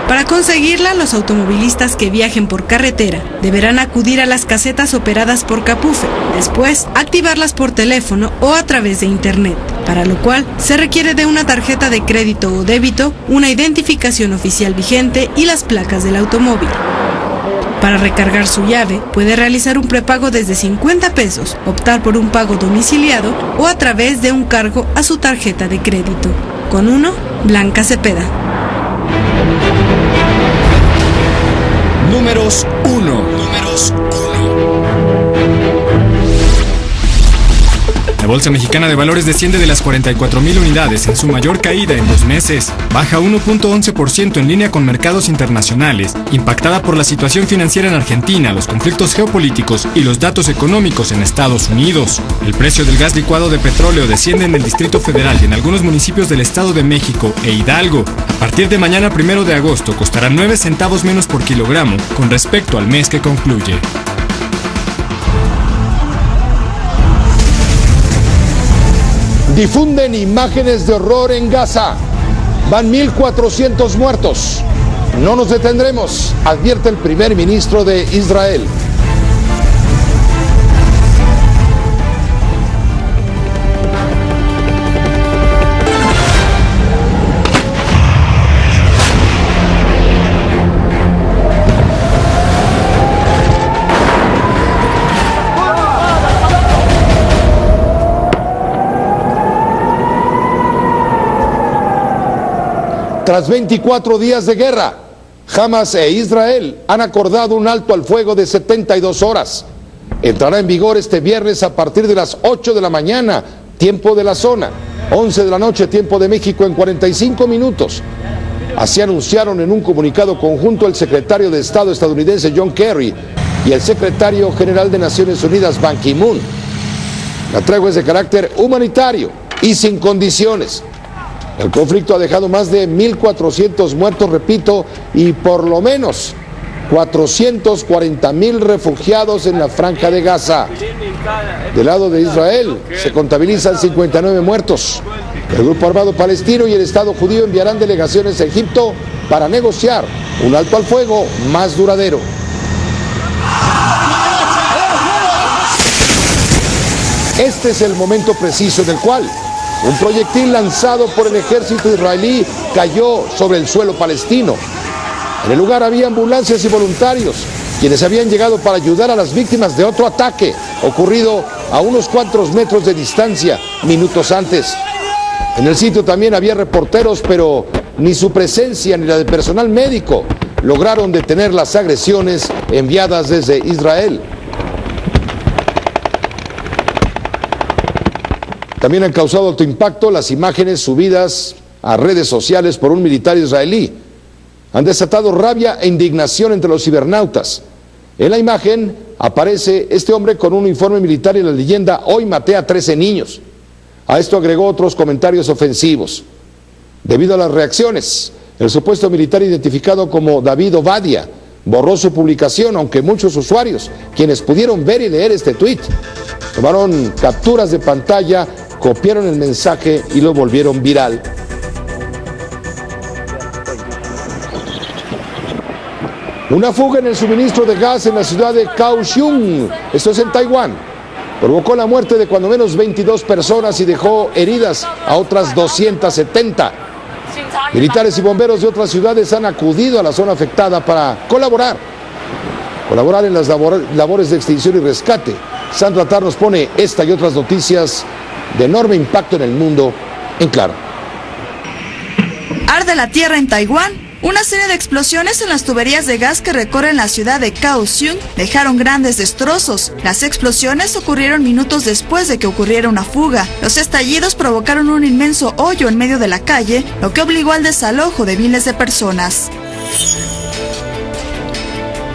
Para conseguirla, los automovilistas que viajen por carretera deberán acudir a las casetas operadas por Capufe, después activarlas por teléfono o a través de internet, para lo cual se requiere de una tarjeta de crédito o débito, una identificación oficial vigente y las placas del automóvil. Para recargar su llave, puede realizar un prepago desde 50 pesos, optar por un pago domiciliado o a través de un cargo a su tarjeta de crédito. Con uno, Blanca Cepeda. Números 1. La Bolsa Mexicana de Valores desciende de las 44,000 unidades en su mayor caída en 2 meses. Baja 1.11% en línea con mercados internacionales, impactada por la situación financiera en Argentina, los conflictos geopolíticos y los datos económicos en Estados Unidos. El precio del gas licuado de petróleo desciende en el Distrito Federal y en algunos municipios del Estado de México e Hidalgo. A partir de mañana 1 de agosto costará 9 centavos menos por kilogramo con respecto al mes que concluye. Difunden imágenes de horror en Gaza. Van 1.400 muertos. No nos detendremos, advierte el primer ministro de Israel. Tras 24 días de guerra, Hamas e Israel han acordado un alto al fuego de 72 horas. Entrará en vigor este viernes a partir de las 8 de la mañana, tiempo de la zona. 11 de la noche, tiempo de México, en 45 minutos. Así anunciaron en un comunicado conjunto el secretario de Estado estadounidense John Kerry y el secretario general de Naciones Unidas Ban Ki-moon. La tregua es de carácter humanitario y sin condiciones. El conflicto ha dejado más de 1.400 muertos, repito, y por lo menos 440.000 refugiados en la Franja de Gaza. Del lado de Israel se contabilizan 59 muertos. El grupo armado palestino y el Estado judío enviarán delegaciones a Egipto para negociar un alto al fuego más duradero. Este es el momento preciso en el cual un proyectil lanzado por el ejército israelí cayó sobre el suelo palestino. En el lugar había ambulancias y voluntarios, quienes habían llegado para ayudar a las víctimas de otro ataque, ocurrido a unos cuantos metros de distancia, minutos antes. En el sitio también había reporteros, pero ni su presencia ni la del personal médico lograron detener las agresiones enviadas desde Israel. También han causado alto impacto las imágenes subidas a redes sociales por un militar israelí. Han desatado rabia e indignación entre los cibernautas. En la imagen aparece este hombre con un uniforme militar y la leyenda: "Hoy maté a 13 niños". A esto agregó otros comentarios ofensivos. Debido a las reacciones, el supuesto militar identificado como David Ovadia borró su publicación, aunque muchos usuarios, quienes pudieron ver y leer este tuit, tomaron capturas de pantalla, copiaron el mensaje y lo volvieron viral. Una fuga en el suministro de gas en la ciudad de Kaohsiung, esto es en Taiwán, provocó la muerte de cuando menos 22 personas y dejó heridas a otras 270. Militares y bomberos de otras ciudades han acudido a la zona afectada para colaborar en las labores de extinción y rescate. Sandra Tar nos pone esta y otras noticias de enorme impacto en el mundo en claro. Arde la tierra en Taiwán. Una serie de explosiones en las tuberías de gas que recorren la ciudad de Kaohsiung dejaron grandes destrozos. Las explosiones ocurrieron minutos después de que ocurriera una fuga. Los estallidos provocaron un inmenso hoyo en medio de la calle, lo que obligó al desalojo de miles de personas.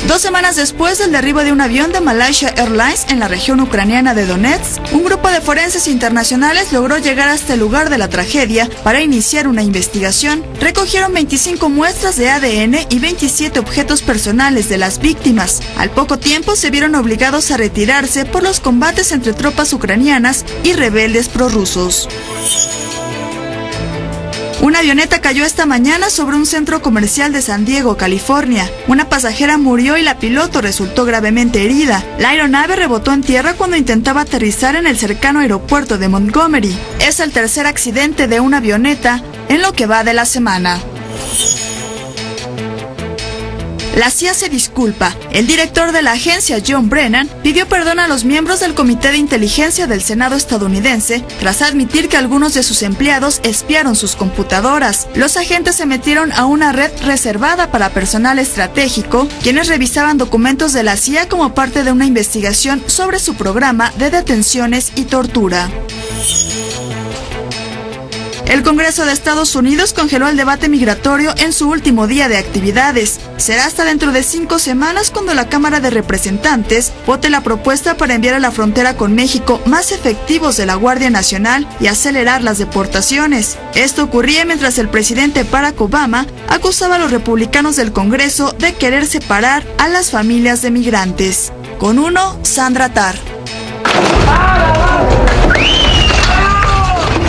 2 semanas después del derribo de un avión de Malaysia Airlines en la región ucraniana de Donetsk, un grupo de forenses internacionales logró llegar hasta el lugar de la tragedia para iniciar una investigación. Recogieron 25 muestras de ADN y 27 objetos personales de las víctimas. Al poco tiempo se vieron obligados a retirarse por los combates entre tropas ucranianas y rebeldes prorrusos. Una avioneta cayó esta mañana sobre un centro comercial de San Diego, California. Una pasajera murió y la piloto resultó gravemente herida. La aeronave rebotó en tierra cuando intentaba aterrizar en el cercano aeropuerto de Montgomery. Es el tercer accidente de una avioneta en lo que va de la semana. La CIA se disculpa. El director de la agencia, John Brennan, pidió perdón a los miembros del Comité de Inteligencia del Senado estadounidense tras admitir que algunos de sus empleados espiaron sus computadoras. Los agentes se metieron a una red reservada para personal estratégico, quienes revisaban documentos de la CIA como parte de una investigación sobre su programa de detenciones y tortura. El Congreso de Estados Unidos congeló el debate migratorio en su último día de actividades. Será hasta dentro de 5 semanas cuando la Cámara de Representantes vote la propuesta para enviar a la frontera con México más efectivos de la Guardia Nacional y acelerar las deportaciones. Esto ocurría mientras el presidente Barack Obama acusaba a los republicanos del Congreso de querer separar a las familias de migrantes. Con uno, Sandra Tar.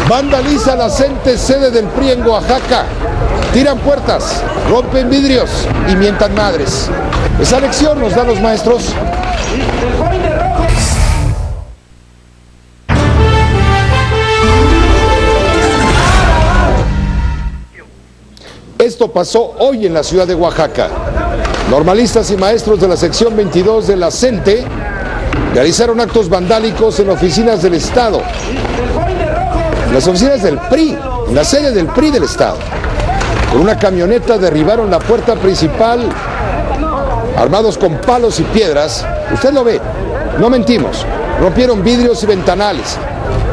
Vandaliza la CENTE, sede del PRI en Oaxaca. Tiran puertas, rompen vidrios y mientan madres. Esa lección nos dan los maestros. Esto pasó hoy en la ciudad de Oaxaca. Normalistas y maestros de la sección 22 de la CENTE realizaron actos vandálicos en oficinas del Estado. En las oficinas del PRI, en la sede del PRI del Estado. Con una camioneta derribaron la puerta principal, armados con palos y piedras. Usted lo ve, no mentimos. Rompieron vidrios y ventanales.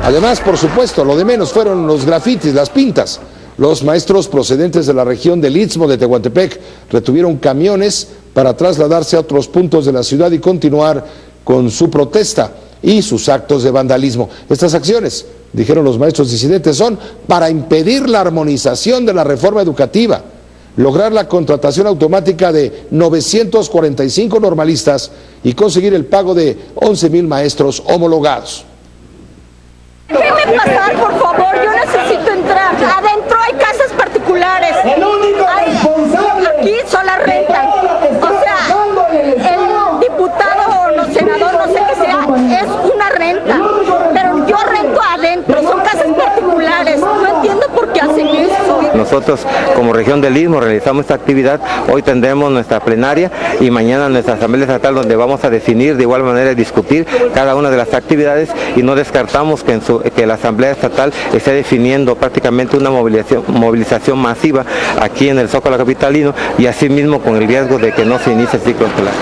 Además, por supuesto, lo de menos fueron los grafitis, las pintas. Los maestros procedentes de la región del Istmo de Tehuantepec retuvieron camiones para trasladarse a otros puntos de la ciudad y continuar con su protesta y sus actos de vandalismo. Estas acciones, dijeron los maestros disidentes, son para impedir la armonización de la reforma educativa, lograr la contratación automática de 945 normalistas y conseguir el pago de 11,000 maestros homologados. Déjenme pasar, por favor, yo necesito entrar. Adentro hay casas particulares. El único responsable. Aquí son las rentas. O sea, el diputado o no, senador, no sé qué sea, es una renta. Pero yo rento adentro, son casas particulares. No entiendo por qué hacen eso. Nosotros, como región del Istmo, realizamos esta actividad. Hoy tendremos nuestra plenaria y mañana nuestra asamblea estatal, donde vamos a definir de igual manera y discutir cada una de las actividades, y no descartamos que la asamblea estatal esté definiendo prácticamente una movilización masiva aquí en el Zócalo capitalino, y asimismo con el riesgo de que no se inicie el ciclo escolar.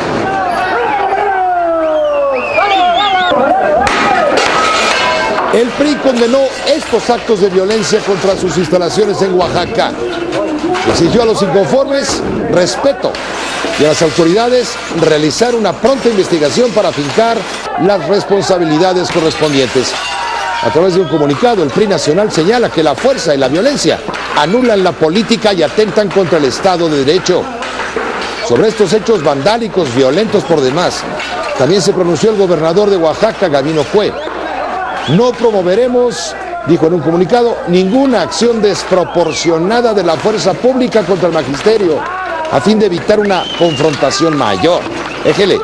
El PRI condenó estos actos de violencia contra sus instalaciones en Oaxaca. Exigió a los inconformes respeto y a las autoridades realizar una pronta investigación para afincar las responsabilidades correspondientes. A través de un comunicado, el PRI nacional señala que la fuerza y la violencia anulan la política y atentan contra el Estado de Derecho. Sobre estos hechos vandálicos, violentos por demás, también se pronunció el gobernador de Oaxaca, Gabino Cue. No promoveremos, dijo en un comunicado, ninguna acción desproporcionada de la fuerza pública contra el magisterio a fin de evitar una confrontación mayor. Éjele.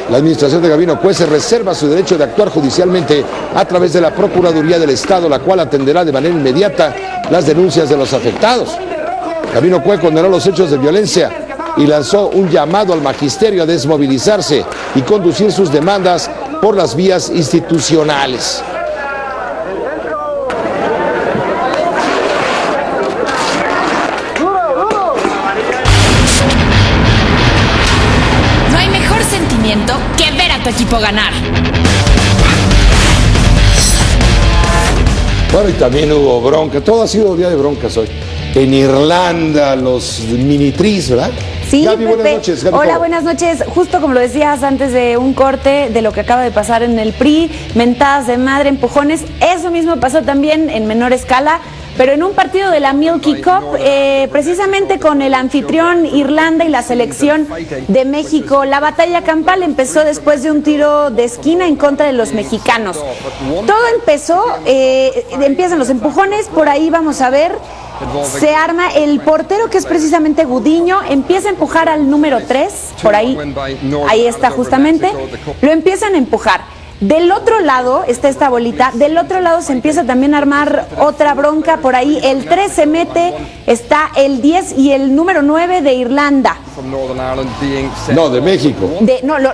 La administración de Gabino Cue se reserva su derecho de actuar judicialmente a través de la Procuraduría del Estado, la cual atenderá de manera inmediata las denuncias de los afectados. Gabino Cue condenó los hechos de violencia y lanzó un llamado al magisterio a desmovilizarse y conducir sus demandas por las vías institucionales. No hay mejor sentimiento que ver a tu equipo ganar. Bueno, y también hubo bronca, todo ha sido día de broncas hoy. En Irlanda, los mini-tris, ¿verdad? Sí, Gaby, Pepe. buenas noches. Gaby, hola, buenas noches. Justo como lo decías antes de un corte de lo que acaba de pasar en el PRI, mentadas de madre, empujones, eso mismo pasó también en menor escala, pero en un partido de la Milky Cup, precisamente con el anfitrión Irlanda y la selección de México. La batalla campal empezó después de un tiro de esquina en contra de los mexicanos. Todo empezó, empiezan los empujones, por ahí vamos a ver. Se arma el portero, que es precisamente Gudiño, empieza a empujar al número 3, por ahí está justamente, lo empiezan a empujar. Del otro lado está esta bolita, del otro lado se empieza también a armar otra bronca, por ahí el 3 se mete, está el 10 y el número 9 de Irlanda. No, de México.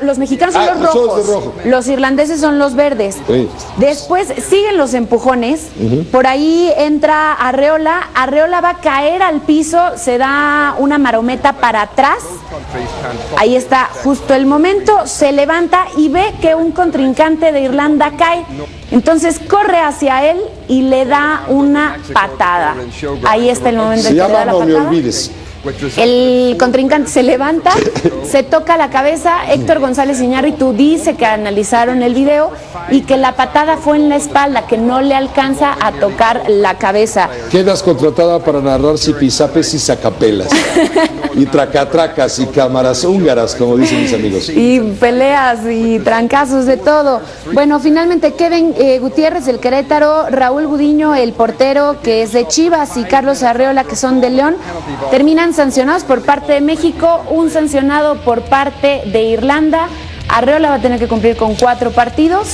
Los mexicanos son los rojos, rojo. Los irlandeses son los verdes. Sí. Después siguen los empujones, por ahí entra Arreola va a caer al piso, se da una marometa para atrás, ahí está justo el momento, se levanta y ve que un contrincante de Irlanda cae, entonces corre hacia él y le da una patada. Ahí está el momento en que le da la patada. Se llama No Me Olvides. El contrincante se levanta, se toca la cabeza. Héctor González Iñárritu dice que analizaron el video y que la patada fue en la espalda, que no le alcanza a tocar la cabeza. Quedas contratada para narrar zipizapes y sacapelas y tracatracas y cámaras húngaras, como dicen mis amigos. Y peleas y trancazos de todo. Bueno, finalmente Kevin Gutiérrez del Querétaro, Raúl Gudiño, el portero, que es de Chivas, y Carlos Arreola, que son de León, terminan sancionados por parte de México, un sancionado por parte de Irlanda. Arreola va a tener que cumplir con 4 partidos,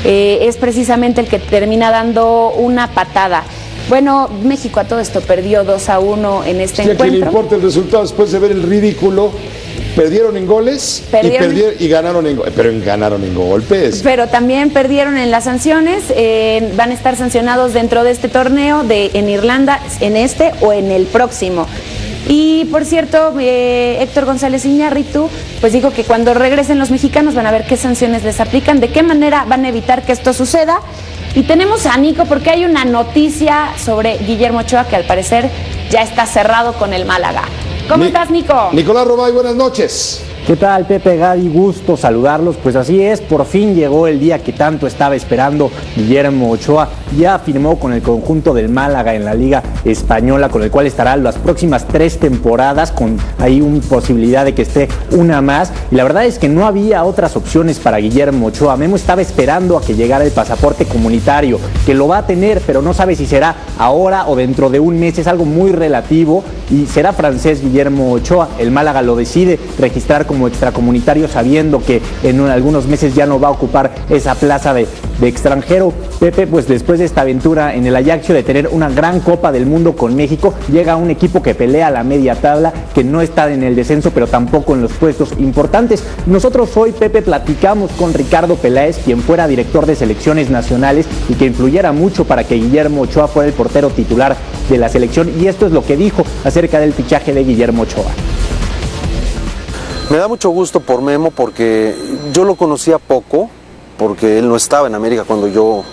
es precisamente el que termina dando una patada. Bueno, México a todo esto perdió 2-1 en este encuentro. ¿A quién le importa el resultado después de ver el ridículo? Perdieron en goles y ganaron en golpes. Pero también perdieron en las sanciones, van a estar sancionados dentro de este torneo en Irlanda, en este o en el próximo. Y por cierto, Héctor González Iñárritu pues dijo que cuando regresen los mexicanos van a ver qué sanciones les aplican, de qué manera van a evitar que esto suceda. Y tenemos a Nico porque hay una noticia sobre Guillermo Ochoa que al parecer ya está cerrado con el Málaga. ¿Cómo estás, Nico? Nicolás Robay, buenas noches. ¿Qué tal, Pepe, Gaby? Gusto saludarlos. Pues así es, por fin llegó el día que tanto estaba esperando. Guillermo Ochoa ya firmó con el conjunto del Málaga en la Liga Española, con el cual estará las próximas 3 temporadas, con ahí una posibilidad de que esté una más. Y la verdad es que no había otras opciones para Guillermo Ochoa. Memo estaba esperando a que llegara el pasaporte comunitario, que lo va a tener, pero no sabe si será ahora o dentro de un mes. Es algo muy relativo y será francés Guillermo Ochoa. El Málaga lo decide registrar como extracomunitario, sabiendo que en algunos meses ya no va a ocupar esa plaza de extranjero. Pepe, pues después de esta aventura en el Ajaccio, de tener una gran Copa del Mundo con México, llega un equipo que pelea a la media tabla, que no está en el descenso, pero tampoco en los puestos importantes. Nosotros hoy, Pepe, platicamos con Ricardo Peláez, quien fuera director de selecciones nacionales y que influyera mucho para que Guillermo Ochoa fuera el portero titular de la selección, y esto es lo que dijo acerca del fichaje de Guillermo Ochoa. Me da mucho gusto por Memo porque yo lo conocía poco, porque él no estaba en América cuando yo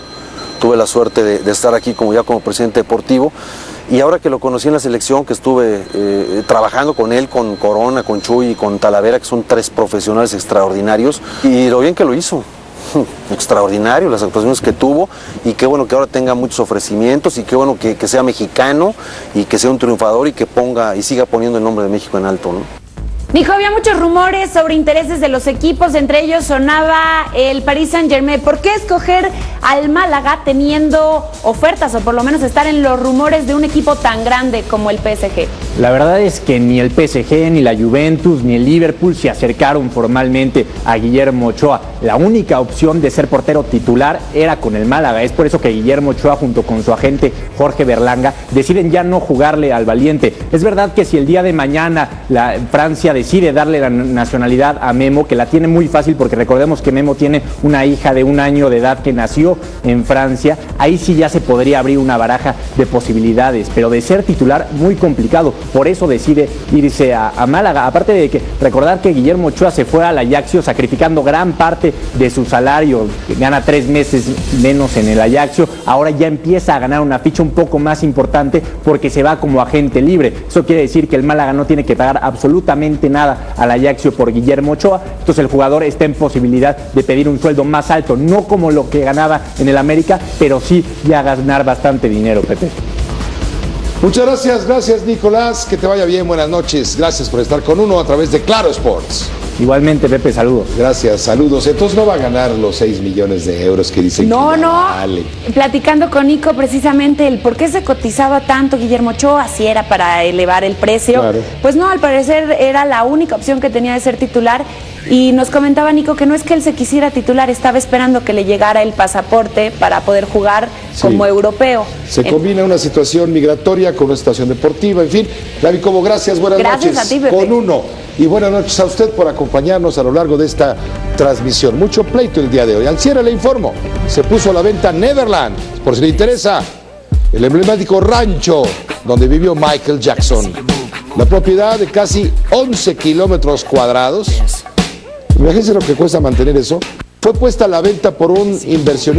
tuve la suerte de estar aquí como presidente deportivo, y ahora que lo conocí en la selección, que estuve trabajando con él, con Corona, con Chuy y con Talavera, que son 3 profesionales extraordinarios, y lo bien que lo hizo. Extraordinario las actuaciones que tuvo, y qué bueno que ahora tenga muchos ofrecimientos, y qué bueno que sea mexicano y que sea un triunfador y que ponga y siga poniendo el nombre de México en alto, ¿no? Nico, había muchos rumores sobre intereses de los equipos, entre ellos sonaba el Paris Saint-Germain. ¿Por qué escoger al Málaga teniendo ofertas, o por lo menos estar en los rumores de un equipo tan grande como el PSG? La verdad es que ni el PSG, ni la Juventus, ni el Liverpool se acercaron formalmente a Guillermo Ochoa. La única opción de ser portero titular era con el Málaga. Es por eso que Guillermo Ochoa, junto con su agente Jorge Berlanga, deciden ya no jugarle al valiente. Es verdad que si el día de mañana Francia decide darle la nacionalidad a Memo, que la tiene muy fácil, porque recordemos que Memo tiene una hija de 1 año de edad que nació en Francia, ahí sí ya se podría abrir una baraja de posibilidades, pero de ser titular, muy complicado. Por eso decide irse a Málaga. Aparte de que recordar que Guillermo Ochoa se fue al Ajaccio sacrificando gran parte de su salario, gana 3 meses menos en el Ajaccio, ahora ya empieza a ganar una ficha un poco más importante porque se va como agente libre. Eso quiere decir que el Málaga no tiene que pagar absolutamente nada al Ajaccio por Guillermo Ochoa, entonces el jugador está en posibilidad de pedir un sueldo más alto, no como lo que ganaba en el América, pero sí ya ganar bastante dinero, Pepe. Muchas gracias Nicolás, que te vaya bien, buenas noches, gracias por estar con uno a través de Claro Sports. Igualmente, Pepe, saludos. Gracias, saludos. Entonces no va a ganar los 6 millones de euros que dicen. No, que no. Vale. Platicando con Nico precisamente el por qué se cotizaba tanto Guillermo Ochoa, si era para elevar el precio. Claro. Pues no, al parecer era la única opción que tenía de ser titular. Y nos comentaba Nico que no es que él se quisiera titular, estaba esperando que le llegara el pasaporte para poder jugar como europeo. Se combina una situación migratoria con una situación deportiva, en fin. Gaby Cobo, gracias, buenas noches. Gracias a ti, Pepe. Con uno. Y buenas noches a usted por acompañarnos a lo largo de esta transmisión. Mucho pleito el día de hoy. Al cierre le informo, se puso a la venta Neverland, por si le interesa, el emblemático rancho donde vivió Michael Jackson. La propiedad de casi 11 kilómetros cuadrados. Imagínense lo que cuesta mantener eso. Fue puesta a la venta por un inversionista